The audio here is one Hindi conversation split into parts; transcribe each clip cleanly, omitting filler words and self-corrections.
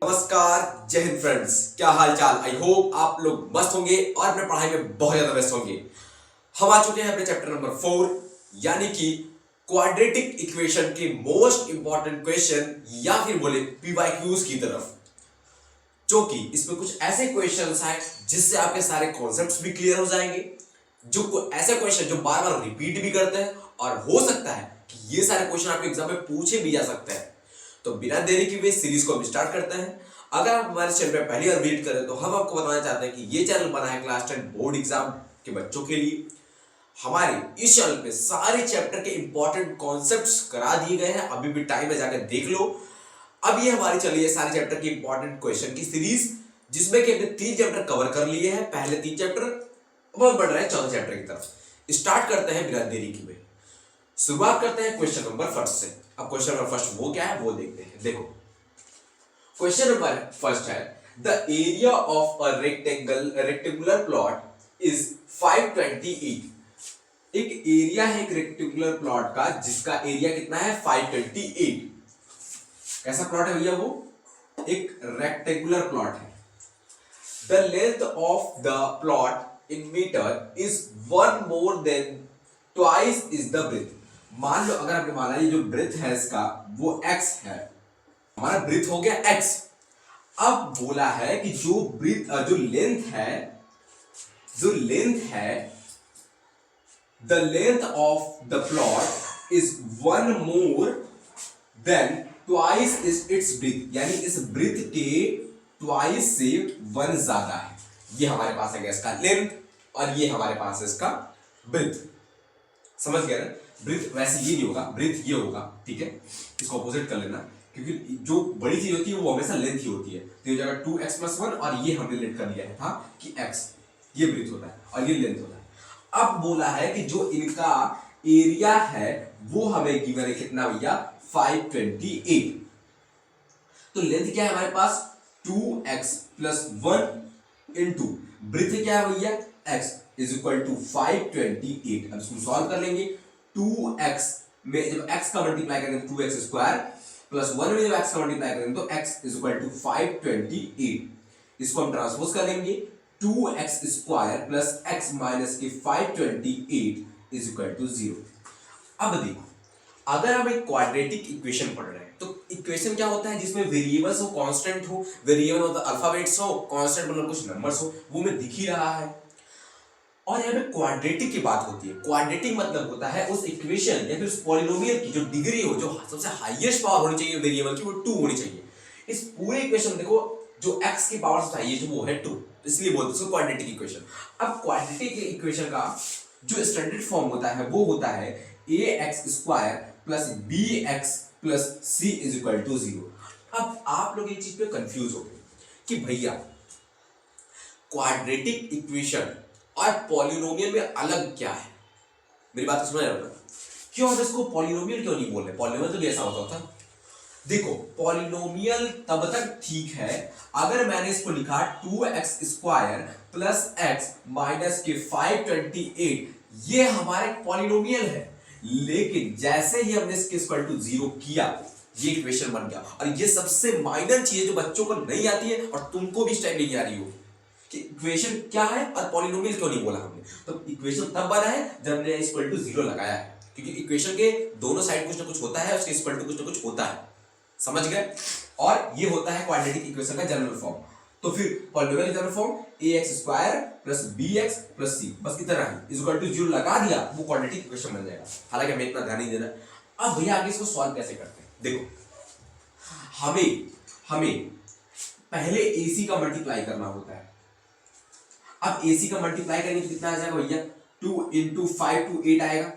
नमस्कार, जय हिंद फ्रेंड्स। क्या हाल चाल। आई होप आप लोग मस्त होंगे और अपने पढ़ाई में बहुत ज्यादा व्यस्त होंगे। हम आ चुके हैं अपने चैप्टर नंबर 4 यानी कि क्वाड्रेटिक इक्वेशन के मोस्ट इंपॉर्टेंट क्वेश्चन या फिर बोले पीवाईक्यूज की तरफ, जो कि इसमें कुछ ऐसे क्वेश्चंस हैं जिससे आपके सारे कॉन्सेप्ट्स भी क्लियर हो जाएंगे, जो ऐसे क्वेश्चन जो बार बार रिपीट भी करते हैं और हो सकता है कि ये सारे क्वेश्चन आपके एग्जाम में पूछे भी जा सकते हैं। तो बिना देरी के हुए सीरीज को हम स्टार्ट करते हैं। अगर आप हमारे चैनल पर पहली बार विजिट करें तो हम आपको बताना चाहते हैं कि ये चैनल बना है क्लास 10 बोर्ड एग्जाम के बच्चों के लिए। हमारे इस चैनल पे सारे चैप्टर के इंपॉर्टेंट कॉन्सेप्ट्स करा दिए गए हैं, अभी भी टाइम है जाकर देख लो। अब ये हमारी चली है सारे चैप्टर की इंपॉर्टेंट क्वेश्चन की सीरीज, जिसमें कि हमने 3 चैप्टर कवर कर लिए हैं। पहले 3 चैप्टर, अब बढ़ रहे हैं 4th चैप्टर की तरफ। स्टार्ट करते हैं बिना देरी के। शुरुआत करते हैं क्वेश्चन नंबर फर्स्ट से। अब क्वेश्चन नंबर फर्स्ट वो क्या है वो देखते हैं। देखो क्वेश्चन नंबर फर्स्ट है, the area of a rectangular plot is 528। एक एरिया है एक रेक्टेंगुलर प्लॉट का जिसका एरिया कितना है 528। कैसा प्लॉट है भैया? वो एक रेक्टेंगुलर प्लॉट है। The length of the plot in metre is 1 more than twice is the breadth. मान लो अगर आपने माना ये जो ब्रेथ है इसका वो x है, हमारा ब्रेथ हो गया x। अब बोला है कि जो ब्रेथ जो लेंथ है the length of the plot is 1 more than twice is it's breath, यानी इस ब्रेथ के ट्वाइस से 1 ज्यादा है। ये हमारे पास है इसका लेंथ और ये हमारे पास है इसका ब्रेथ। समझ गए ना? ब्रेथ वैसे ये नहीं होगा, ब्रेथ ये होगा, ठीक है। इसको अपोजिट कर लेना, क्योंकि जो बड़ी चीज होती है वो हमेशा लेंथ ही होती है। तो ये जगह 2x + 1 और ये हमने लेट कर लिया था कि x, ये ब्रेथ होता है और ये लेंथ होता है। अब बोला है कि जो इनका एरिया है वो हमें गिवन है कितना भैया 528। तो लेंथ क्या है हमारे पास 2x + 1 इंटू ब्रेथ क्या है भैया x इज इक्वल टू 528। अब इसको सॉल्व कर लेंगे। 2x में जब x का मल्टीप्लाई करेंगे 2x स्क्वायर प्लस 1 में जब x का मल्टीप्लाई करेंगे तो x इज इक्वल टू 528। इसको हम ट्रांसपोज कर लेंगे। 2x square plus x minus के 528 इज इक्वल टू 0। अब देखो, अगर हम एक क्वाड्रेटिक इक्वेशन पढ़ रहे हैं तो इक्वेशन क्या होता है जिसमें वेरिएबल्स हो, कांस्टेंट हो, वेरिएबल मतलब अल्फाबेट्स हो, कांस्टेंट मतलब कुछ नंबर्स हो, वो में दिख ही रहा है। और यहाँ पे क्वाड्रेटिक की बात होती है। क्वाड्रेटिक मतलब होता है उस इक्वेशन या फिर उस पॉलिनोमियल की जो डिग्री हो, जो सबसे हाईएस्ट पावर होनी चाहिए वेरिएबल की, वो 2 होनी चाहिए। इस पूरे इक्वेशन देखो जो x की पावर से हाईएस्ट वो है 2, इसलिए बोलते हैं उसको क्वाड्रेटिक इक्वेशन। अब क्वाड्रेटिक इक्वेशन का जो स्टैंडर्ड फॉर्म होता है वो होता है ax² + bx + c is equal to 0। अब आप लोग एक चीज पे कंफ्यूज हो गए कि भैया क्वाड्रेटिक इक्वेशन और पॉलिनोमियल में अलग क्या है। मेरी बात समझ रहे हो? क्यों हम इसको पॉलिनोमियल क्यों नहीं बोल रहे? पॉलिनोमियल तो भी ऐसा होता था। देखो पॉलिनोमियल तब तक ठीक है अगर मैंने इसको लिखा 2x² + x माइनस के 528, ये हमारे पॉलिनोमियल है। लेकिन जैसे ही हमने इसके इक्वल टू 0 किया ये इक्वेशन बन गया। और ये सबसे माइनर चीज है जो बच्चों को नहीं आती है और तुमको भी इस टाइम नहीं आ रही हो कि इक्वेशन क्या है और पॉलिनोमियल क्यों नहीं बोला हमने। तो इक्वेशन तब बना है जब हमने इक्वल टू 0 लगाया है, क्योंकि इक्वेशन के दोनों साइड कुछ ना कुछ होता है, उसके इक्वल टू कुछ ना कुछ होता है। समझ गए? और ये होता है क्वाड्रेटिक इक्वेशन का जनरल फॉर्म। तो फिर पॉलिनोमियल का general form ax² + bx + c, बस इतना ही, इक्वल टू 0 लगा दिया वो क्वाड्रेटिक इक्वेशन बन जाएगा। हालांकि हमें इतना ध्यान नहीं देना। अब भैया आगे इसको सॉल्व कैसे करते हैं? देखो हमें पहले ac का मल्टीप्लाई करना होता है। अब AC का मल्टीप्लाई करेंगे तो कितना आ जाएगा भैया 2 × 5 to 8 आएगा।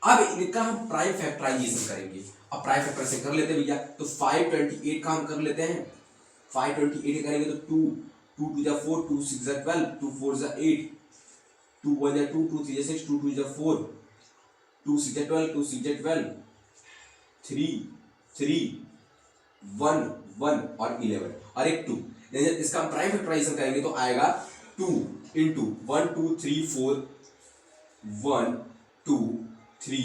अब इनका हम प्राइम फैक्टराइजेशन करेंगे। अब प्राइम फैक्टराइजेशन कर लेते हैं भैया, तो 528 का हम कर लेते हैं। 528 करेंगे तो 2 2 2 4 2 6 12 2 4 8 2 1 2 2 3 6 2 2 4 2 6 12 2 6 12 3 3 1 1 और 11 और एक 2। इसका हम प्राइम फैक्टराइजेशन करेंगे तो आएगा 2 × 1 2 3 4 1 2 3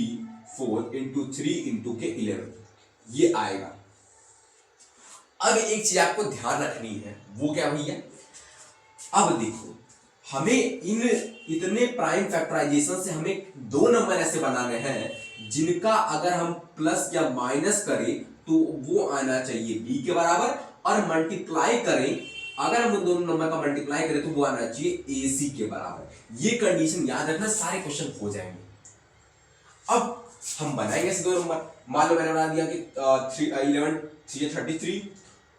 4 इंटू 3 इंटू के 11, ये आएगा। अब एक चीज आपको ध्यान रखनी है, वो क्या भैया, अब देखो हमें इन इतने प्राइम फैक्टराइजेशन से हमें दो नंबर ऐसे बनाने हैं जिनका अगर हम प्लस या माइनस करें तो वो आना चाहिए b के बराबर, और मल्टीप्लाई करें, अगर हम उन दोनों नंबर का मल्टीप्लाई करें तो वो आना चाहिए ac के बराबर। ये कंडीशन याद रखना, सारे क्वेश्चन हो जाएंगे। अब हम बनाएंगे ऐसे दो नंबर, मान लो मैंने बना दिया कि 11 3 33,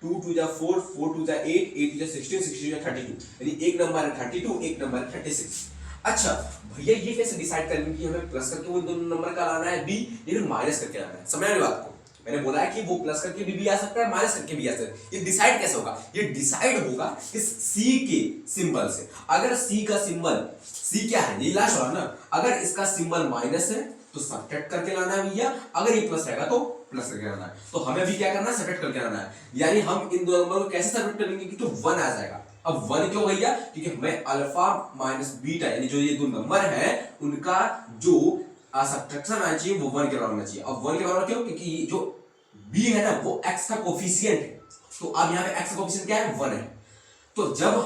2 2 जा 4, 4 2 जा 8, 8 2 जा 16, 16 जा 32, यानी एक नंबर है 32, एक नंबर है 36। अच्छा भैया ये कैसे डिसाइड करेंगे कि हमें प्लस करके वो दोनों नंबर का लाना है b या फिर माइनस करके लाना है? समझ रहे बात को? मैंने बोला है कि वो प्लस करके भी आ सकता है, माइनस करके भी आ सकता है। ये डिसाइड कैसे होगा? ये डिसाइड होगा इस c के सिंबल से। अगर c का सिंबल, c क्या है, ये लास्ट वाला ना, अगर इसका सिंबल माइनस है तो सब्ट्रैक्ट करके लाना है भैया, अगर ये प्लस रहेगा तो प्लस करके लाना है। तो हमें भी क्या करना है, सब्ट्रैक्ट करके लाना है। यानी हम इन दो नंबर को कैसे सब्ट्रैक्ट करेंगे कि तो 1 आ जाएगा। अब 1 क्यों भैया? क्योंकि हमें अल्फा माइनस बीटा यानी जो ये दो नंबर है उनका जो सब्ट्रैक्शन आना चाहिए वो 1 के बराबर होना चाहिए। अब 1 के बराबर क्यों? क्योंकि जो b है ना वो x का कोफिशिएंट है, तो अब यहाँ पे x का कोफिशिएंट क्या है, 1 है। तो जब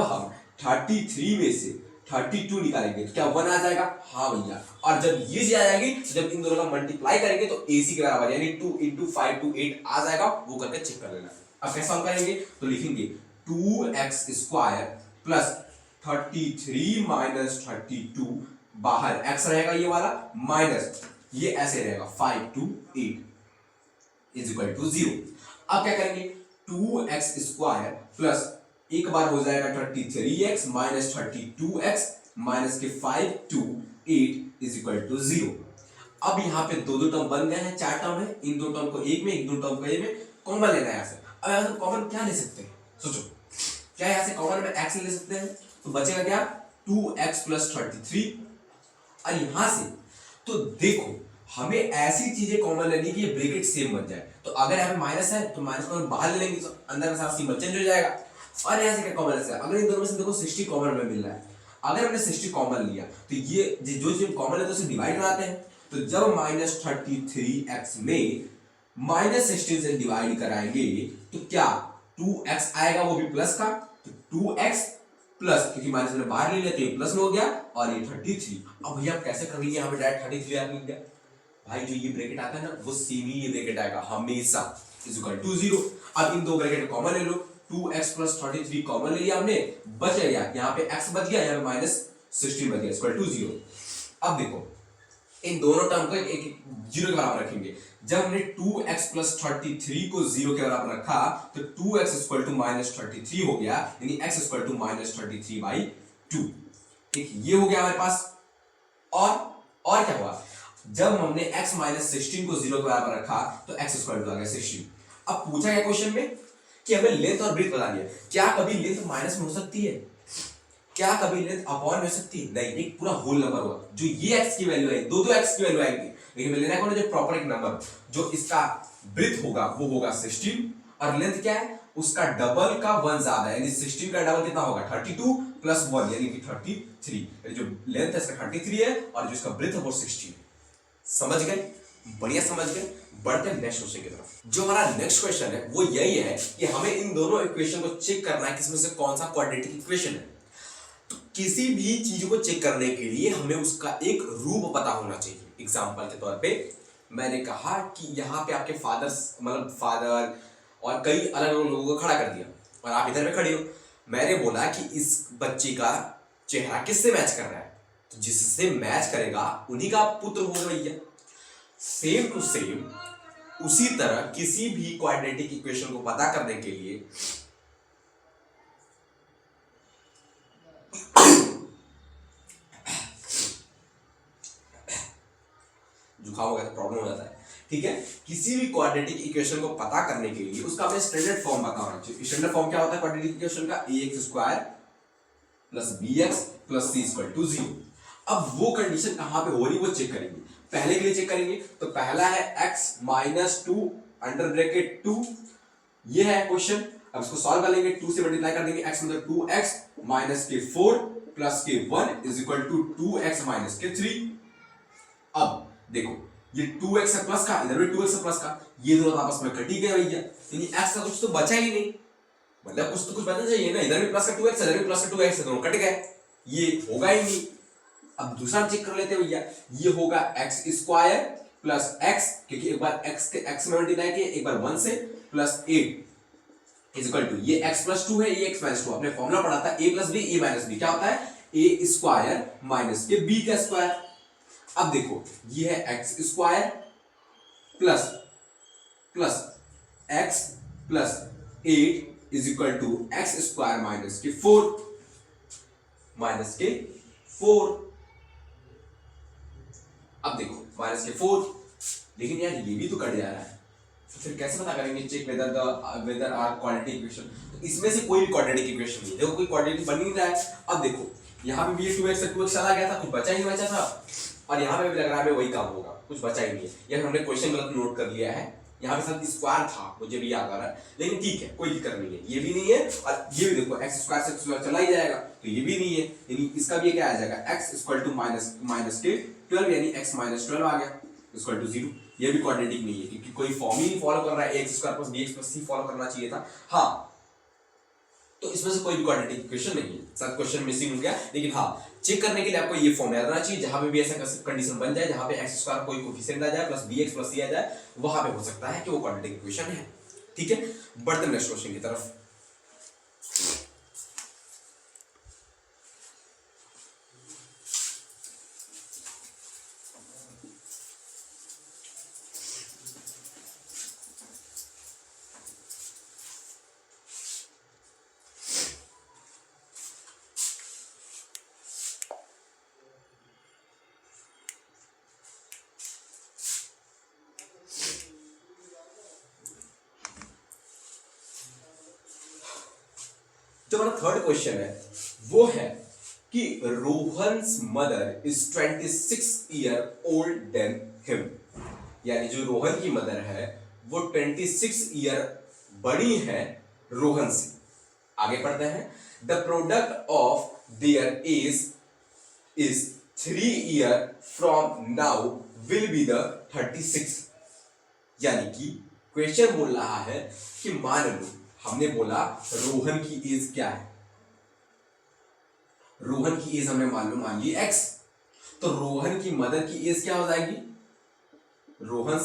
हम 33 में से 32 निकालेंगे तो क्या 1 आ जाएगा? हाँ भैया। और जब ये चीज आ जाएगी तो जब इन दोनों का मल्टीप्लाई करेंगे तो ac के बराबर यानी 2 इंटू 5 टू 8 आ जाएगा, वो करके चेक कर लेना। अब कैसे हम करेंगे? तो लिखेंगे 2x स्क्वायर प्लस 33 माइनस 32, बाहर x रहेगा ये वाला, माइनस ये ऐसे रहेगा 5 टू 8 इज इक्वल टू 0। अब क्या करेंगे? 2x स्क्वायर प्लस एक बार हो जाएगा 33x माइनस 32x माइनस के 5 टू 8 इज इक्वल टू 0। अब यहाँ पे दो टर्म बन गए हैं, 4 टर्म है, इन दो टर्म को एक में, इन दो टर्म को एक में कॉमन लेना है यहाँ से। अब यहाँ से कॉमन क्या ले सकते हैं, सोचो, क्या यहाँ से कॉमन में x ले सकते हैं? तो बचेगा क्या, 2x प्लस 33। और यहाँ से तो देखो हमें ऐसी चीजें कॉमन लेनी कि ये ब्रैकेट सेम बन जाए। तो अगर यहाँ पे माइनस है तो माइनस को हम बाहर ले लेंगे तो अंदर का सारा सिंबल चेंज हो जाएगा। और यहाँ से क्या कॉमन है? अगर इन दोनों में से देखो 60 कॉमन में मिल रहा है, अगर हमने 60 कॉमन लिया तो ये जो चीज कॉमन है तो उसे डिवाइड बनाते हैं। तो जब माइनस 33x में माइनस 16 से डिवाइड कराएंगे तो क्या 2x आएगा, वो भी प्लस का, तो 2x प्लस, क्योंकि माइनस में बाहर ले लिया तो ये प्लस में हो गया और ये 33। अब भैया आप कैसे कर लीजिए, यहाँ पे डायरेक्ट 33 आ गया भाई, जो ये ब्रैकेट आता है ना वो सेम ही ये ब्रैकेट आएगा हमेशा, इज इक्वल टू 0। अब इन दो ब्रैकेट कॉमन ले लो, 2x प्लस 33 कॉमन ले लिया हमने, बच गया यहाँ पे x बच गया, यहाँ पे माइनस 16 बच गया, इक्वल टू 0। अब देखो इन दोनों टर्म को एक 0 के बराबर रखेंगे। जब हमने 2x प्लस 33 को 0 के बराबर रखा तो 2x इक्वल टू माइनस 33 हो गया, यानी x इक्वल टू माइनस 33/2। ठीक, ये हो गया हमारे पास। और क्या हुआ, जब हमने x माइनस 16 को 0 के बराबर रखा तो x इक्वल टू आ गया 16। अब पूछा गया क्वेश्चन में कि हमें लेंथ और ब्रेथ बता दिया, क्या कभी लेंथ माइनस में हो सकती है? क्या कभी लेंथ अपॉन में हो सकती है? नहीं, एक पूरा होल नंबर होगा, जो ये x की वैल्यू है, दो x की वैल्यू आएगी, लेकिन लेना कौन है, जो प्रॉपर एक नंबर जो इसका ब्रेथ होगा वो होगा 16, और लेंथ क्या है उसका डबल का 1 ज्यादा है, यानी 16 का डबल कितना होगा 32 प्लस 1 यानी कि 33। जो लेंथ है इसका 33 है और जो इसका ब्रेथ है वो 16। समझ गए? बढ़िया समझ गए। बढ़ते हैं नेक्स्ट क्वेश्चन की तरफ। जो हमारा नेक्स्ट क्वेश्चन है वो यही है कि हमें इन दोनों इक्वेशन को चेक करना है किसमें से कौन सा क्वाड्रेटिक इक्वेशन है। तो किसी भी चीज को चेक करने के लिए हमें उसका एक रूप पता होना चाहिए। एग्जांपल के तौर पे मैंने कहा कि यहाँ पे आपके फादर और कई अलग अलग लोगों को खड़ा कर दिया और आप इधर में खड़े हो। मैंने बोला कि इस बच्चे का चेहरा किससे मैच कर रहा है, तो जिससे मैच करेगा उन्हीं का पुत्र होगा भैया। सेम टू सेम उसी तरह किसी भी क्वाड्रेटिक इक्वेशन को पता करने के लिए जुकाम हो गया तो प्रॉब्लम हो जाता है, ठीक है। किसी भी क्वाड्रेटिक इक्वेशन को पता करने के लिए उसका हमें स्टैंडर्ड फॉर्म पता होना चाहिए। स्टैंडर्ड फॉर्म क्या होता है क्वाड्रेटिक इक्वेशन का? ax square plus bx plus c equal to 0। अब वो कंडीशन कहां पे हो रही वो चेक करेंगे। पहले के लिए चेक करेंगे तो पहला है x माइनस 2 अंडर ब्रैकेट 2, ये है क्वेश्चन। अब इसको सॉल्व कर लेंगे, 2 से मल्टीप्लाई कर देंगे, x मतलब 2x माइनस के 4 प्लस के 1 is equal to 2x minus के 3। अब देखो ये 2x है प्लस का, इधर भी 2x है प्लस का, ये दोनों आपस में कट ही गए भैया, यानी x का कुछ तो बचा ही नहीं, मतलब कुछ तो कुछ बचना चाहिए ना, इधर भी प्लस का 2x है, इधर भी प्लस का 2x है, दोनों कट गए, ये होगा ही नहीं। अब दूसरा चेक कर लेते हैं भैया, ये होगा एक्स स्क्वायर प्लस एक्स, क्योंकि एक बार एक्स के एक्स में मल्टीप्लाई किया, एक बार 1 से, प्लस 8 इज इक्वल टू ये x प्लस 2 है, ये x माइनस 2, अपने फॉर्मूला पढ़ा था a plus B A minus B, क्या होता है a स्क्वायर माइनस के b का स्क्वायर। अब देखो ये है x square plus plus x plus 8 is equal to x square minus के 4, माइनस के 4। अब देखो माइनस के 4, लेकिन यार ये भी तो कट जा रहा है, तो फिर कैसे पता करेंगे check whether are quadratic equation, तो इसमें से कोई भी क्वाड्रेटिक इक्वेशन नहीं, देखो कोई क्वाड्रेटिक बन नहीं रहा है। अब देखो यहाँ पे भी ये 2x से 2x चला गया था, कुछ बचा ही नहीं बचा था, और यहाँ पे भी लग रहा है वही काम होगा, कुछ बचा ही नहीं है, यार हमने क्वेश्चन गलत नोट कर लिया है, यहाँ पे साथ स्क्वायर था, मुझे भी याद आ रहा है, लेकिन ठीक है कोई दिक्कत नहीं है, ये भी नहीं है, और ये भी देखो एक्स स्क्वायर से स्क्वायर चला ही जाएगा, तो ये भी नहीं है, यानी इसका भी क्या आ जाएगा एक्स इक्वल टू माइनस के 12, यानी एक्स माइनस 12 आ गया इक्वल टू 0। ये भी क्वाड्रेटिक नहीं है, क्योंकि कोई फॉर्म ही नहीं फॉलो कर रहा है, x square plus b x plus c follow करना चाहिए था। हाँ, तो इसमें से कोई भी क्वाड्रेटिक इक्वेशन नहीं है, शायद क्वेश्चन मिसिंग हो गया, लेकिन हाँ चेक करने के लिए आपको ये फॉर्म याद रहना चाहिए, जहां पे भी ऐसा कंडीशन बन जाए जहां पे एक्स स्क्वायर कोई कोफिशिएंट आ जाए प्लस बी एक्स प्लस सी आ जाए, वहां पे हो सकता है कि वो क्वाड्रेटिक इक्वेशन है। ठीक है, बढ़ते हैं नेक्स्ट क्वेश्चन की तरफ। जो हमारा थर्ड क्वेश्चन है वो है कि Rohan's mother is 26 year old than him, यानी जो रोहन की मदर है वो 26 ईयर बड़ी है रोहन से। आगे पढ़ते हैं, the product of their age is 3 year from now will be the 36, यानी कि क्वेश्चन बोल रहा है कि मान लो हमने बोला रोहन की एज क्या है, रोहन की एज हमने मान ली x, तो रोहन की मदर की एज क्या हो जाएगी, रोहन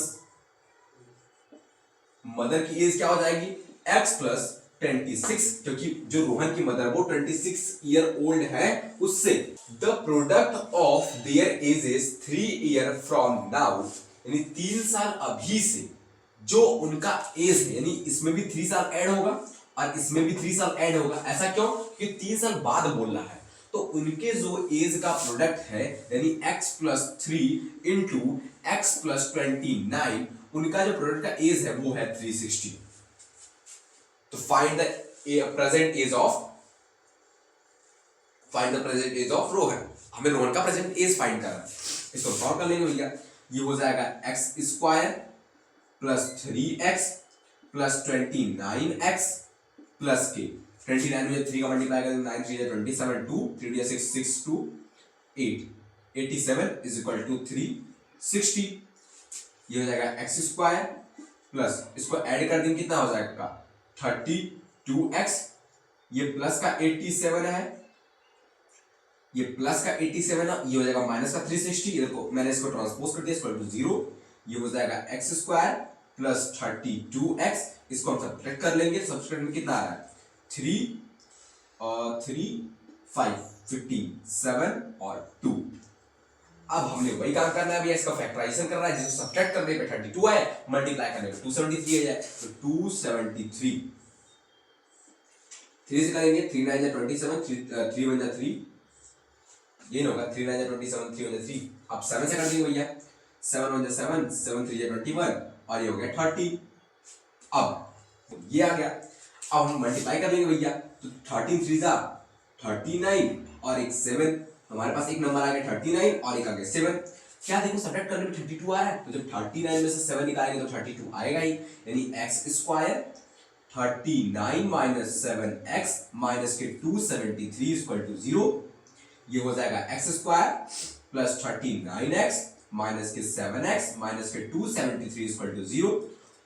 मदर की एज क्या हो जाएगी x प्लस 26, क्योंकि जो रोहन की मदर वो 26 ईयर ओल्ड है उससे। The product of their age is 3 year from now, यानी 3 साल अभी से जो उनका एज है, यानी इसमें भी 3 साल ऐड होगा और इसमें भी 3 साल ऐड होगा। ऐसा क्यों, कि 3 साल बाद बोल रहा है, तो उनके जो एज का प्रोडक्ट है यानी x plus 3 into x plus 29, उनका जो प्रोडक्ट का एज है वो है 360। तो find the present age of Rohan, हमें रोहन का प्रेजेंट एज फाइंड करना है, इसको सॉल्व कर लेंगे भैया। ये हो जाएगा x square plus 3x plus 29x plus के 29 में 3 का मल्टीप्लाई करें 9 3 है 27 2 3 6 6 2 8 87 इज इक्वल टू 360। ये हो जाएगा एक्स स्क्वायर प्लस इसको ऐड कर देंगे कितना हो जाएगा 32x, ये प्लस का 87 है, ये प्लस का 87 है, ये हो जाएगा माइनस का 360, ये देखो मैंने इसको ट्रांसपोज कर दिया इक्वल टू 0, ये हो जाएगा एक्स स्क्वायर प्लस 32x, इसको हम सब्ट्रैक्ट कर लेंगे, सब्ट्रैक्ट में कितना आ रहा है 3 और 3 5 15 7 और 2। अब हमने वही काम करना है, अभी इसका फैक्टराइजेशन करना है, जिसको सब्ट्रैक्ट करने पे 32 आए, मल्टीप्लाई करने पे 273 आ जाए, तो 273 3 से करेंगे 3 9 27 3 1 3, ये नहीं होगा 3 9 27 3 1 3, अब 7 से कर देंगे भैया 7 1 7 7 3 21 और ये हो गया 30। अब ये आ गया, अब हम मल्टीप्लाई कर लेंगे भैया, तो 13 3 जा 39 और एक 7, हमारे पास एक नंबर आ गया 39 और एक आ गया 7। क्या देखो सब्ट्रैक्ट करने में 32 आ रहा है, तो जब 39 में से 7 निकालेंगे तो 32 आएगा ही, यानी x square 39 minus 7x minus के 273 इक्वल टू 0। ये हो जाएगा x square plus 39x minus के 7x माइनस के 273 इक्वल टू 0।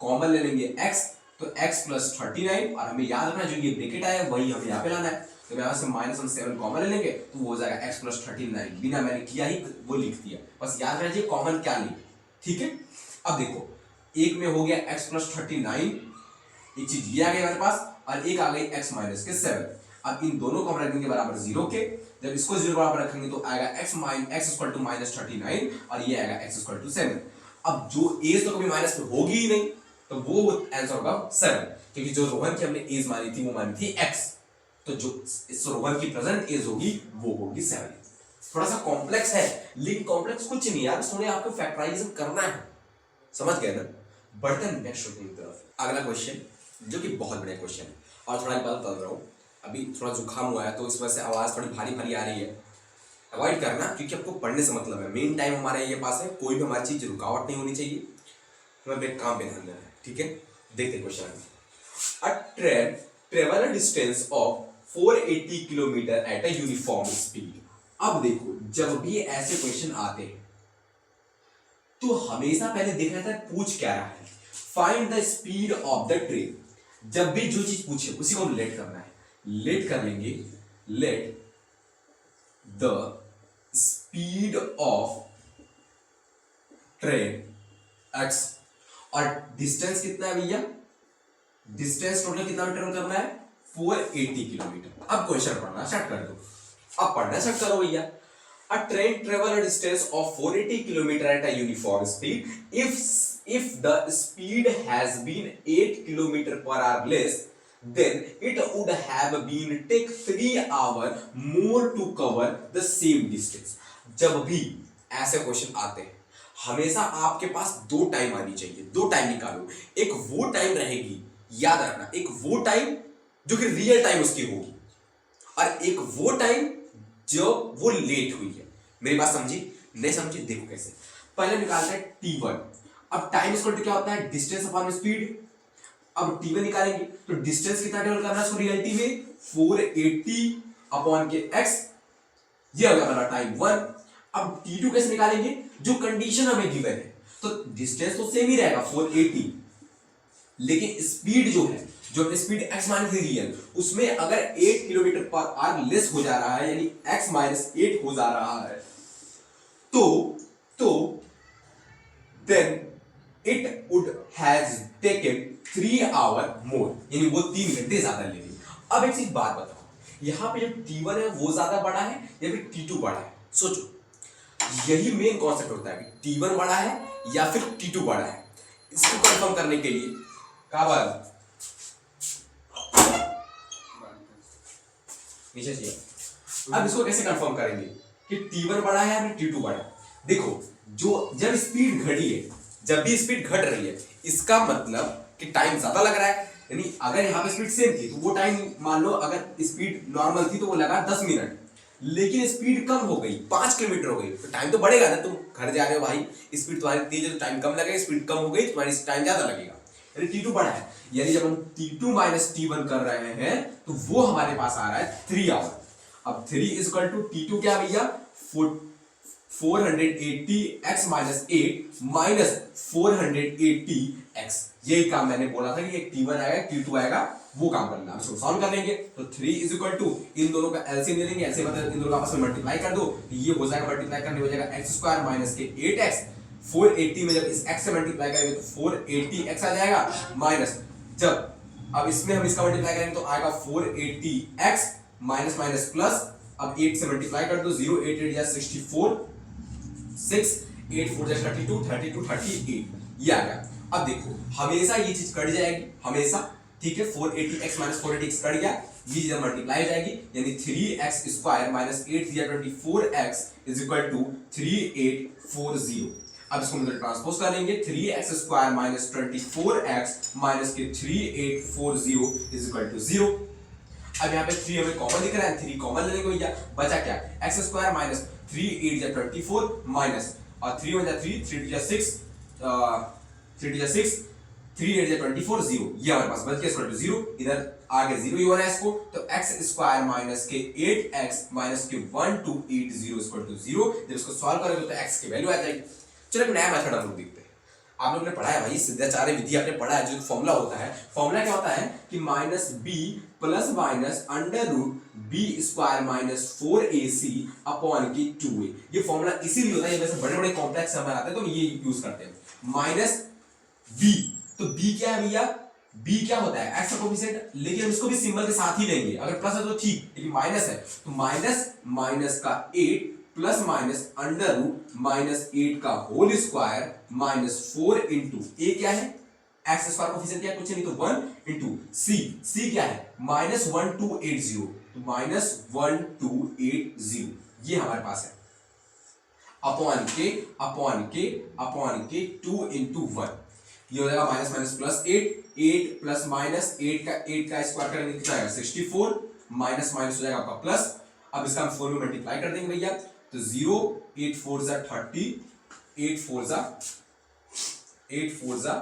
कॉमन ले लेंगे x, तो x प्लस 39, और हमें याद रखना जो ये ब्रैकेट आया वही हमें यहाँ पे लाना है, तो यहाँ से माइनस हम 7 कॉमन ले लेंगे तो वो हो जाएगा x प्लस 39, बिना मैंने किया ही वो लिख दिया, बस याद रखिए कॉमन क्या ली, ठीक है। अब देखो एक में हो गया x प्लस 39, एक चीज ये आ गई हमारे पास, और एक आ गई x माइनस के 7। अब इन दोनों को हम रखेंगे बराबर 0 के, जब इसको 0 बराबर रखेंगे तो आएगा x इक्वल टू माइनस 39 और ये आएगा x इक्वल टू 7। अब जो एज तो कभी माइनस में होगी ही नहीं, तो वो आंसर होगा 7, क्योंकि जो रोहन की हमने एज मानी थी वो मानी थी x, तो जो इस रोहन की प्रेजेंट एज होगी वो होगी 7। थोड़ा सा कॉम्प्लेक्स है, लेकिन कॉम्प्लेक्स कुछ नहीं यार, थोड़े आपको फैक्टराइजेशन करना है, समझ गए ना। बढ़ते हैं नेक्स्ट क्वेश्चन की तरफ। अगला क्वेश्चन जो कि बहुत बड़ा क्वेश्चन है, और थोड़ा एक बात बता रहा हूँ, अभी थोड़ा जुकाम हुआ है तो इस वजह से आवाज़ थोड़ी भारी भारी आ रही है, अवॉइड करना, क्योंकि आपको पढ़ने से मतलब है, मेन टाइम हमारे ये पास है, कोई भी हमारी चीज़ रुकावट नहीं होनी चाहिए, हमें अपने काम पे ध्यान देना है, ठीक है। देखते question. A train travel a distance of 480 kilometre at a uniform speed. अब देखो जब भी ऐसे क्वेश्चन आते हैं तो हमेशा पहले देखना था पूछ क्या रहा है, find the speed of the train. जब भी जो चीज पूछे उसी को लेट करना है, लेट कर लेंगे, let the speed of train x, और डिस्टेंस कितना है भैया, डिस्टेंस टोटल कितना ट्रेवल करना है 480 किलोमीटर। अब क्वेश्चन पढ़ना स्टार्ट कर दो, अब पढ़ना स्टार्ट करो भैया। A train travel a distance of 480 km at a uniform speed. If the speed has been 8 km per hour less, then it would have been take 3 hours more to cover the same distance. जब भी ऐसे क्वेश्चन आते हैं हमेशा आपके पास दो टाइम आनी चाहिए, दो टाइम निकालो। एक वो टाइम रहेगी, याद रखना, एक वो टाइम जो कि रियल टाइम उसकी होगी, और एक वो टाइम जो वो लेट हुई है। मेरी बात समझी? नहीं समझी? देखो कैसे, पहले निकालते हैं t1। अब टाइम इक्वल टू क्या होता है, डिस्टेंस अपॉन स्पीड। अब t1 निकालेंगे तो डिस्टेंस कितना ट्रेवल करना है इसको रियलिटी में 480 अपॉन के x, ये हो गया हमारा टाइम 1। अब t2 कैसे निकालेंगे, जो कंडीशन हमें गिवन है, तो डिस्टेंस तो सेम ही रहेगा 480, लेकिन स्पीड जो है, जो अपने स्पीड x माइनस रियल, उसमें अगर 8 किलोमीटर पर आवर लेस हो जा रहा है, यानी x माइनस 8 हो जा रहा है, तो then it would has taken 3 hour more, यानी वो 3 घंटे ज्यादा लेगी। अब एक चीज बात बताओ, यहां पे जो t1 है वो ज्यादा बड़ा है या फिर t2 बड़ा है? सोचो, यही मेन कॉन्सेप्ट होता है कि t1 बड़ा है या फिर t2 बड़ा है। इसको कंफर्म करने के लिए काबल नीचे चाहिए। अब इसको कैसे कंफर्म करेंगे कि t1 बड़ा है या फिर t2 बड़ा है? देखो, जो जब स्पीड घटी है, जब भी स्पीड घट रही है, इसका मतलब कि टाइम ज्यादा लग रहा है, यानी अगर यहाँ पे स्पीड सेम थी तो वो टाइम, मान लो अगर स्पीड नॉर्मल थी तो वो लगा 10 मिनट, लेकिन स्पीड कम हो गई, 5 किलोमीटर हो गई, तो टाइम तो बढ़ेगा ना। तुम घर जा रहे हो भाई, स्पीड तुम्हारी तेज है तो टाइम कम लगेगा, स्पीड कम हो गई तो तुम्हारी टाइम ज्यादा लगेगा, यानी t2 बड़ा है। यानी जब हम t2 माइनस t1 कर रहे हैं तो वो हमारे पास आ रहा है 3 आवर। अब 3 इक्वल टू t2 क्या भैया, 480 x माइनस 8 माइनस 480 x। यही काम मैंने बोला था कि एक t1 आएगा t2 आएगा, वो काम करना। इसको सॉल्व कर लेंगे तो 3 इज इक्वल टू, इन दोनों का एलसीएम ले लेंगे, ऐसे मतलब इन दोनों का आपस में मल्टीप्लाई कर दो, ये हो जाएगा, मल्टीप्लाई करने हो जाएगा x स्क्वायर माइनस के 8x। 480 में जब इस x से मल्टीप्लाई करेंगे तो 480x आ जाएगा, माइनस जब अब इसमें हम इसका मल्टीप्लाई करेंगे तो आएगा 480x माइनस माइनस प्लस, अब 8 से मल्टीप्लाई कर दो, 0 8 8 या 64, 6 8 4 जा 32, 32 38, ये आ गया। अब देखो हमेशा ये चीज कट जाएगी, हमेशा, ठीक है। 480x माइनस 480x कट गया, ये चीज मल्टीप्लाई हो जाएगी, यानी 3x स्क्वायर माइनस 8 या 24x इज इक्वल टू 3840। अब इसको मतलब ट्रांसपोज करेंगे, 3x square minus 24x minus के 3840 इज इक्वल टू 0। अब यहाँ पे 3 हमें कॉमन दिख रहा है, 3 कॉमन लेने को भैया, बचा क्या, x स्क्वायर माइनस 3 8 या 24 माइनस, और 3 1 जा 3 3 2 जा 6 3 2 जा 6 3 8 जा 24 0, ये हमारे पास बच गया इक्वल टू 0। इधर आगे 0 ही होना है इसको, तो x स्क्वायर माइनस के 8x माइनस के 1280 इक्वल टू 0। जब इसको सॉल्व करेंगे तो x की वैल्यू आ जाएगी चलो एक नया मेथड हम लोग देखते हैं। आप लोगों ने पढ़ा है भाई सिद्धाचार्य विधि आपने पढ़ा है, जो फॉर्मूला होता है, फॉर्मूला क्या होता है कि minus B plus minus under root B square minus 4ac upon की 2a। ये फॉर्मूला इसीलिए होता है, वैसे बड़े बड़े कॉम्प्लेक्स नंबर आते हैं तो हम ये यूज करते हैं। माइनस बी, तो बी क्या है भैया, बी क्या होता है एक्स का कोफिशिएंट, लेकिन हम इसको भी सिंबल के साथ ही लेंगे, अगर प्लस है तो ठीक, लेकिन माइनस है तो माइनस माइनस का 8 plus minus under root minus 8 का whole square minus 4 into A क्या है एक्स स्क्वायर कोफिशिएंट क्या है, कुछ नहीं तो 1 इंटू सी क्या है माइनस 1280, तो माइनस 1280 ये हमारे पास है, अपॉन के 2 इंटू 1, ये हो जाएगा minus minus plus 8 plus minus 8 का स्क्वायर करेंगे कितना आएगा 64, माइनस माइनस हो जाएगा आपका प्लस। अब इसका हम 4 में मल्टीप्लाई कर देंगे भैया, तो 0 8 4 जा 30, 8 4 जा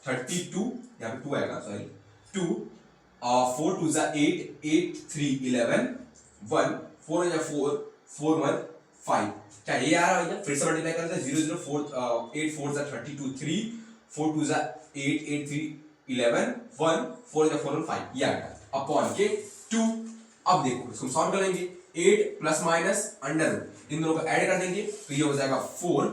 32, यहाँ पे 2 आएगा सॉरी 2, 4 2 जा 8, 8 3 11, 1 4 जा 4, 4 1 5, क्या ये आ रहा है भैया, फिर से मल्टीप्लाई कर देते हैं 0 0 4 8 4 जा 32, 3 4 2 जा 8, 8 3 11, 1 4 जा 4 1 5, ये आ गया अपॉन के 2। अब देखो इसको सॉल्व करेंगे, 8 प्लस माइनस अंडर रूट इन दोनों को ऐड कर देंगे तो ये हो जाएगा 4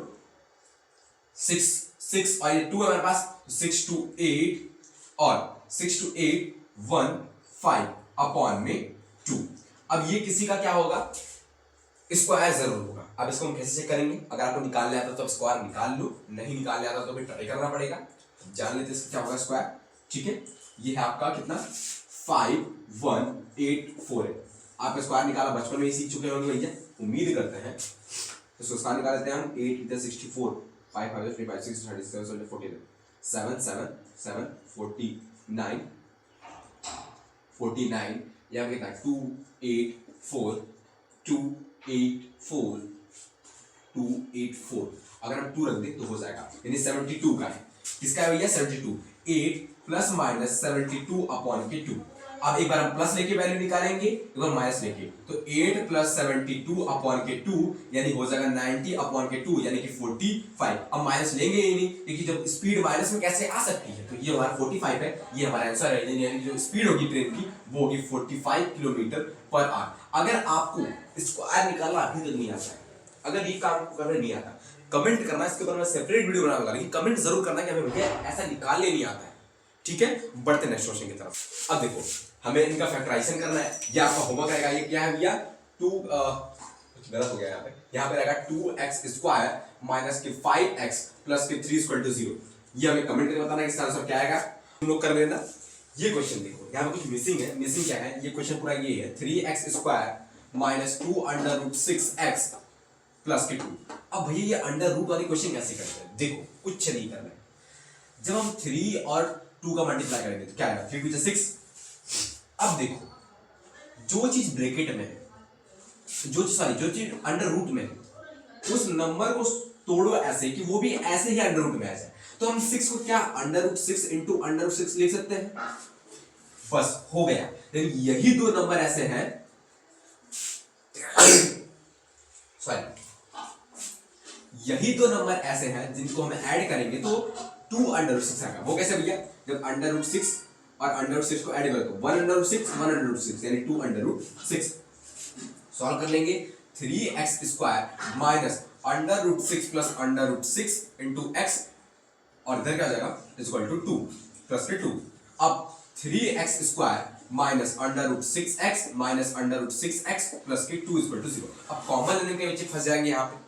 6 और ये 2 है हमारे पास, 6 to 8 और 6 to 8 1 5 अपॉन में 2। अब ये किसी का क्या होगा स्क्वायर जरूर होगा। अब इसको हम कैसे चेक करेंगे, अगर आपको निकालने आता तो स्क्वायर निकाल लो, नहीं निकालने आता तो भी ट्राई करना पड़ेगा, जान लेते इसका क्या होगा स्क्वायर। ठीक है, ये है आपका कितना 5184 है, आपका स्क्वायर निकाला बचपन में ही सीख चुके होंगे भैया, उम्मीद करते हैं। तो स्क्वायर निकाल लेते हैं हम, 8 × 64 5 5 3 5 6 37 14 7 7 7 49 49, यहाँ कितना 2 8 4 2 8 4 2 8 4, अगर हम 2 रख दें तो हो जाएगा, यानी 72 का है, किसका है भैया 72, 8 प्लस माइनस 72 अपॉन के 2। अब एक बार हम प्लस लेके वैल्यू निकालेंगे, एक बार माइनस लेके, तो 8 प्लस 72 अपॉन के 2 यानी हो जाएगा 90 अपॉन के 2 यानी कि 45। अब माइनस लेंगे ही नहीं, क्योंकि जब स्पीड माइनस में कैसे आ सकती है, तो ये हमारा 45 है, ये हमारा आंसर है, यानी जो स्पीड होगी ट्रेन की वो होगी 45 किलोमीटर पर आवर। अगर आपको स्क्वायर निकालना अभी तक नहीं आता है, अगर ये काम करना नहीं आता, कमेंट करना, इसके ऊपर मैं सेपरेट वीडियो बनाऊंगा, लेकिन कमेंट जरूर करना कि हमें भैया ऐसा निकालने नहीं आता है। ठीक है, बढ़ते नेक्स्ट क्वेश्चन की तरफ। अब देखो हमें इनका फैक्टराइजेशन करना है, ये आपका होमवर्क रहेगा, ये क्या है भैया 2 कुछ गलत हो गया यहाँ पे रहेगा 2x स्क्वायर माइनस के 5x प्लस के 3 इक्वल टू 0। ये हमें कमेंट करके बताना है इसका आंसर क्या आएगा, तुम लोग कर लेना। ये क्वेश्चन देखो यहाँ पे कुछ मिसिंग है, मिसिंग क्या है, ये क्वेश्चन पूरा ये है 3x square minus 2 under root 6x plus के 2। अब भैया ये अंडर रूट वाली क्वेश्चन कैसे करते हैं, देखो कुछ नहीं करना है, जब हम 3 और 2 का मल्टीप्लाई करेंगे तो क्या आएगा 3 2 6। अब देखो जो चीज ब्रैकेट में है, जो चीज अंडर रूट में है, उस नंबर को तोड़ो ऐसे कि वो भी ऐसे ही अंडर रूट में आ जाए, तो हम 6 को क्या under root 6 into under root 6 लिख सकते हैं, बस हो गया। लेकिन यही दो नंबर ऐसे हैं यही दो नंबर ऐसे हैं जिनको हम ऐड करेंगे तो 2 अंडर रूट 6 आएगा। वो कैसे भैया, जब अंडर रूट 6 और अंडर रूट 6 को ऐड करो तो 1 अंडर रूट 6 1 अंडर रूट 6 यानी 2 अंडर रूट 6। सॉल्व कर लेंगे, 3x square minus under root 6 plus under root 6 into x, और इधर क्या हो जाएगा इक्वल टू 2 प्लस के 2। अब 3x square minus under root 6x minus under root 6x plus के 2 इक्वल टू 0। अब कॉमन लेने के बच्चे फंस जाएंगे यहाँ पे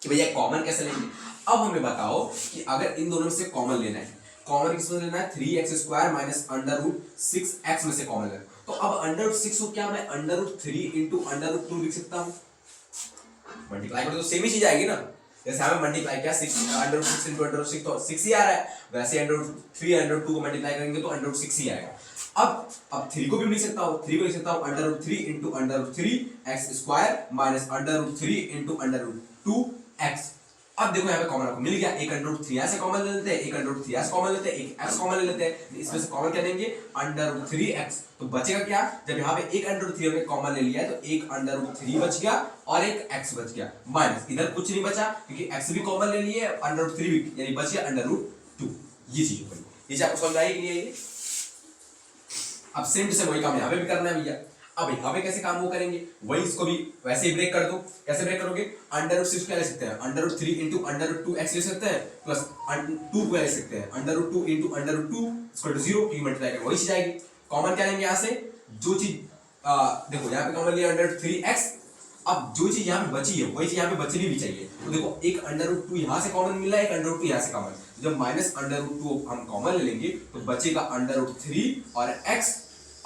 कि भैया कॉमन कैसे लेंगे। अब हमें बताओ कि अगर इन दोनों में से कॉमन लेना है, कॉमन किसमें लेना है, 3x square minus under root 6x में से कॉमन लेना है, तो अब अंडर रूट 6 को क्या मैं under root 3 into under root 2 लिख सकता हूँ, मल्टीप्लाई करो तो सेम ही चीज आएगी ना, जैसे हमें मल्टीप्लाई किया 6 under root 6 into under root 6 तो 6 ही आ रहा है, वैसे अंडर रूट 3 अंडर रूट 2 को मल्टीप्लाई करेंगे तो अंडर रूट 6 ही आएगा। अब 3 को भी लिख सकता हूँ, 3 को लिख सकता हूँ under root 3 into under root 3 x square minus under root 3 into under root 2 x. अब देखो यहाँ पे कॉमन आपको मिल गया, एक अंडर रूट 3 ऐसे कॉमन ले लेते हैं, एक अंडर रूट 3 ऐसे कॉमन लेते हैं, एक एक्स कॉमन ले लेते हैं, इसमें से कॉमन क्या लेंगे अंडर रूट 3x। तो बचेगा क्या, जब यहाँ पे एक अंडर रूट 3 हमने कॉमन ले लिया है तो एक अंडर रूट 3 बच गया और एक x बच गया, माइनस इधर कुछ नहीं बचा क्योंकि x भी कॉमन ले लिए अंडर रूट 3 भी, यानी बच गया अंडर रूट 2। ये चीज बनी, ये चीज आपको समझ आई कि नहीं आई? अब सेम टू सेम वही काम यहाँ पे भी करना है भैया। अब यहाँ पे कैसे काम वो करेंगे, वही इसको भी वैसे ही ब्रेक कर दो। कैसे ब्रेक करोगे, अंडर रूट 6 क्या ले सकते हैं, under root 3 into under root 2x ले सकते हैं, प्लस 2 को ले सकते हैं under root 2 into under root 2 equal to 0 की मल्टीप्लाई करेंगे वही चीज आएगी। कॉमन क्या लेंगे यहाँ से, जो चीज देखो यहाँ पे कॉमन लिया अंडर रूट 3x, अब जो चीज यहाँ पे बची है वही चीज यहाँ पे बचनी भी चाहिए। तो देखो एक अंडर रूट 2 यहाँ से कॉमन मिला है, एक अंडर रूट 2 यहाँ से कॉमन, जब माइनस अंडर रूट 2 हम कॉमन ले लेंगे तो बचेगा अंडर रूट 3 और x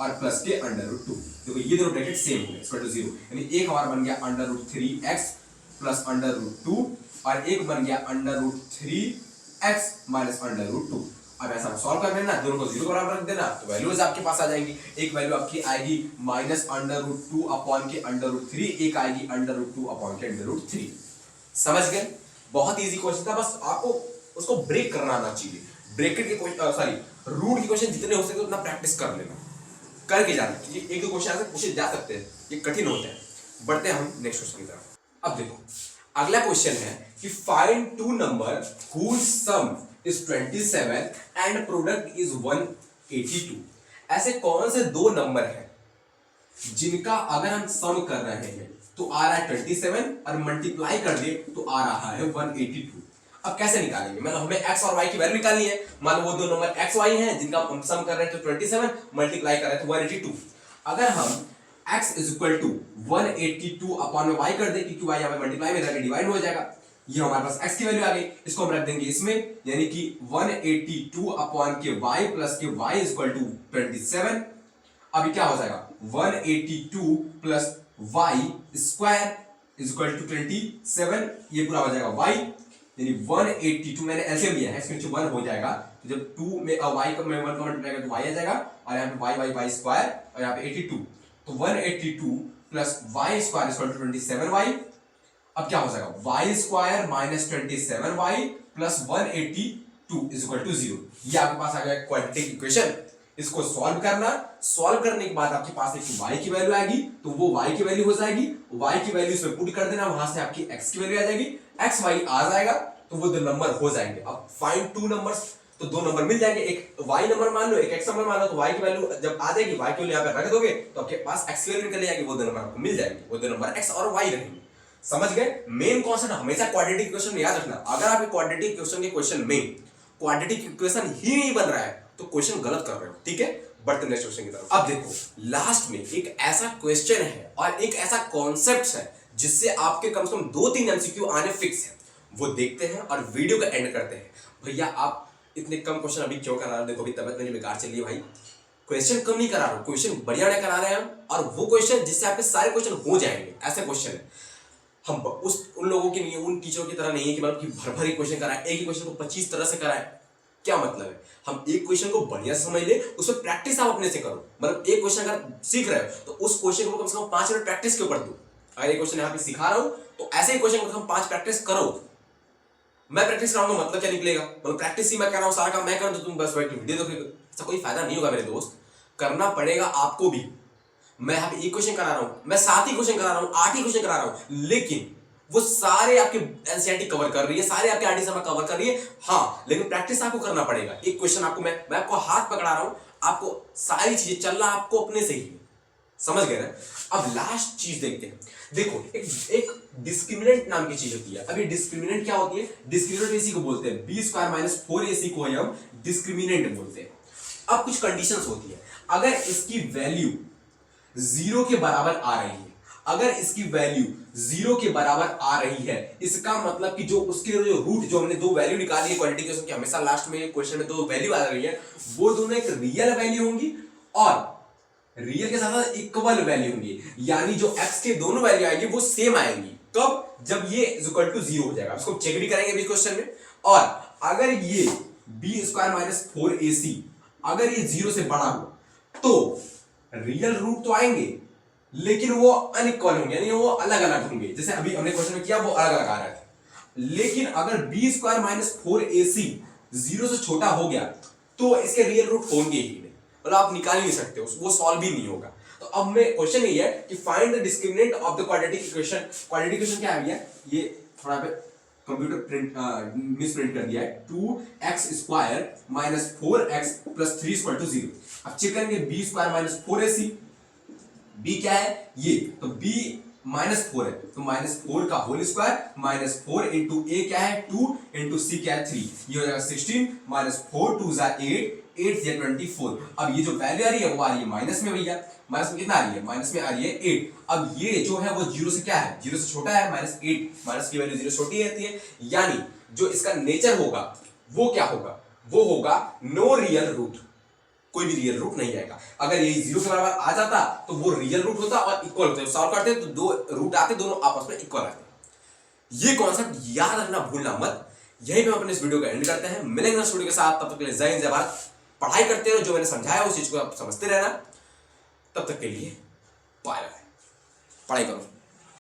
और प्लस के अंडर रूट 2। देखो ये दोनों ब्रैकेट सेम हो गए इक्वल टू 0, यानी एक हमारा बन गया under root 3x plus under root 2 और एक बन गया under root 3x minus under root 2। अब ऐसा सॉल्व कर लेना, दोनों को 0 बराबर रख देना तो वैल्यूज आपके पास आ जाएंगी। एक वैल्यू आपकी आएगी माइनस अंडर रूट 2 अपॉन के अंडर रूट 3, एक आएगी अंडर रूट 2 अपॉन के अंडर रूट 3। समझ गए, बहुत इजी क्वेश्चन था, बस आपको उसको ब्रेक करना आना चाहिए। ब्रैकेट के क्वेश्चन सॉरी रूट के क्वेश्चन जितने हो सके उतना प्रैक्टिस कर लेना, करके जाना, क्योंकि एक दो क्वेश्चन ऐसे पूछे जा सकते हैं, ये कठिन होते हैं। बढ़ते हैं हम नेक्स्ट क्वेश्चन की तरफ। अब देखो अगला क्वेश्चन है कि find two number whose sum is 27 and product is 182। ऐसे कौन से दो नंबर हैं जिनका अगर हम सम कर रहे हैं तो आ रहा है 27 और मल्टीप्लाई कर दे तो आ रहा है 182। अब कैसे निकालेंगे, मतलब हमें x और y की वैल्यू निकालनी है। मान लो वो दो नंबर x y हैं जिनका हम सम कर रहे हैं तो 27 मल्टीप्लाई कर रहे हैं तो 182। अगर हम x is equal to 182 upon में y कर दे, क्योंकि y यहाँ पे मल्टीप्लाई में जाके डिवाइड हो जाएगा, ये हमारे पास x की वैल्यू आ गई, इसको हम रख देंगे इसमें, यानी कि 182 अपॉन के y प्लस के y इज इक्वल टू 27। अभी क्या हो जाएगा 182 plus y square is equal to 27, ये पूरा हो जाएगा y, यानी 182 मैंने एलसीएम लिया है, इसमें 1 हो जाएगा तो जब 2 में y को मैं 1 को मल्टीप्लाई करूं तो y आ जाएगा और यहाँ पे y स्क्वायर और यहाँ पे 82, तो 182 plus y square equal to 27y। अब क्या हो जाएगा y square minus 27y plus 182 is equal to 0। ये आपके पास आ गया क्वाड्रेटिक इक्वेशन। इसको सॉल्व करना, सॉल्व करने के बाद आपके पास एक y की वैल्यू आएगी तो वो y की वैल्यू हो जाएगी, y की वैल्यू इसमें पुट कर देना, वहां से आपकी x की वैल्यू आ जाएगी, x y आ जाएगा तो वो दो नंबर हो जाएंगे। अब फाइंड टू नंबर्स, तो दो नंबर मिल जाएंगे, एक y नंबर मान लो एक x नंबर मान लो, तो y की वैल्यू जब आ जाएगी y की वैल्यू यहाँ पे रख दोगे तो आपके पास x की वैल्यू निकल जाएगी, वो दो नंबर आपको मिल जाएंगे, वो दो नंबर x और y रहेंगे। समझ गए, मेन कॉन्सेप्ट हमेशा क्वाड्रेटिक इक्वेशन में याद रखना। अगर आपके क्वाड्रेटिक इक्वेशन के क्वेश्चन में क्वाड्रेटिक इक्वेशन ही नहीं बन रहा है तो क्वेश्चन गलत कर रहे हो, ठीक है। बढ़ते नेक्स्ट क्वेश्चन की तरफ। अब देखो लास्ट में एक ऐसा क्वेश्चन है और एक ऐसा कॉन्सेप्ट है जिससे आपके कम से कम 2-3 एमसीक्यू आने फिक्स है, वो देखते हैं और वीडियो का एंड करते हैं। भैया आप इतने कम क्वेश्चन अभी क्यों करा रहे हो, देखो अभी तबियत मेरी बेकार चल रही है भाई, क्वेश्चन कम नहीं करा रहा हूं, क्वेश्चन बढ़िया नहीं करा रहे हैं, और वो क्वेश्चन जिससे आपके सारे क्वेश्चन हो जाएंगे, ऐसे क्वेश्चन है। हम उन लोगों की नहीं, उन टीचरों की तरह नहीं है कि मतलब कि भर भर क्वेश्चन कराए, एक ही क्वेश्चन को 25 तरह से कराए। क्या मतलब है, हम एक क्वेश्चन को बढ़िया समझ ले, उसमें प्रैक्टिस आप अपने से करो। मतलब एक क्वेश्चन अगर सीख रहे हो तो उस क्वेश्चन को कम से कम 5 मिनट प्रैक्टिस के ऊपर दो। अगर एक क्वेश्चन यहाँ पे सिखा रहा हूं तो ऐसे ही क्वेश्चन को हम 5 प्रैक्टिस करो। मैं प्रैक्टिस कराऊंगा मतलब क्या निकलेगा, मतलब प्रैक्टिस ही मैं कर रहा हूं, सारा काम मैं करूं तो तुम बस बैठ के वीडियो देखोगे, ऐसा कोई फायदा नहीं होगा मेरे दोस्त। करना पड़ेगा आपको भी। मैं यहाँ पे एक क्वेश्चन करा रहा हूं, मैं 7 ही क्वेश्चन करा रहा हूं, 8 ही क्वेश्चन करा रहा हूं, लेकिन वो सारे आपके एनसीईआरटी कवर कर रही है, सारे आपके आरटी समय कवर कर रही है। हाँ, लेकिन प्रैक्टिस आपको करना पड़ेगा। एक क्वेश्चन आपको मैं आपको हाथ पकड़ा रहा हूं, आपको सारी चीजें चलना आपको अपने से ही, समझ गए ना। अब लास्ट चीज देखते हैं। देखो एक डिस्क्रिमिनेंट नाम की चीज होती है। अभी डिस्क्रिमिनेंट क्या होती है, डिस्क्रिमिनेंट इसी को बोलते हैं, b स्क्वायर माइनस 4ac को हम डिस्क्रिमिनेंट बोलते हैं। अब कुछ कंडीशंस होती है, अगर इसकी वैल्यू 0 के बराबर आ रही है, अगर इसकी वैल्यू 0 के बराबर आ रही है, इसका मतलब कि जो उसके जो रूट, जो हमने दो वैल्यू निकाली है क्वाड्रेटिक इक्वेशन की, हमेशा लास्ट में क्वेश्चन में दो वैल्यू आ रही है, वो दोनों एक रियल वैल्यू होंगी और रियल के साथ इक्वल वैल्यू होंगी, यानी जो x के दोनों वैल्यू आएंगी वो सेम आएंगी। कब, जब ये इक्वल टू 0 हो जाएगा। इसको चेक भी करेंगे इस क्वेश्चन में। और अगर ये b स्क्वायर माइनस 4ac अगर ये 0 से बड़ा हो तो रियल रूट तो आएंगे लेकिन वो अनइक्वल होंगे, यानी वो अलग अलग होंगे। जैसे अभी हमने क्वेश्चन में किया वो अलग अलग आ रहे थे। लेकिन अगर बी स्क्वायर माइनस 4ac 0 से छोटा हो गया तो इसके रियल रूट होंगे ही नहीं, मतलब आप निकाल ही नहीं सकते, वो सॉल्व भी नहीं होगा। तो अब मैं क्वेश्चन ये है कि find the discriminant of the quadratic equation. Quadratic equation क्या है भैया, ये थोड़ा पे कंप्यूटर प्रिंट मिस प्रिंट कर दिया है, 2x square minus 4x plus 3 equal to 0। अब चेक करेंगे B square minus 4ac, B क्या है ये, तो बी -4 है तो -4 का whole square minus 4 into A क्या है 2 इंटू सी क्या है 3, ये हो जाएगा 16 माइनस 4 2 जा 8 8 या 24। अब ये जो वैल्यू आ रही है वो आ रही है माइनस में भैया, माइनस में कितना आ रही है, माइनस में आ रही है 8। अब ये जो है वो 0 से क्या है, 0 से छोटा है -8, माइनस की वैल्यू 0 से छोटी रहती है, यानी जो इसका नेचर होगा वो क्या होगा, वो होगा नो रियल रूट, कोई भी रियल रूट नहीं आएगा। अगर ये 0 के बराबर आ जाता तो वो रियल रूट होता और इक्वल होते, सॉल्व करते तो दो रूट आते, दोनों आपस में इक्वल आते। ये कॉन्सेप्ट याद रखना भूलना मत। यहीं पे हम अपने इस वीडियो का एंड करते हैं, मिलेंगे नेक्स्ट वीडियो के साथ, तब तक के लिए जय हिंद जय भारत। पढ़ाई करते रहो, जो मैंने समझाया उस चीज को आप समझते रहना, तब तक के लिए बाय बाय, पढ़ाई करो।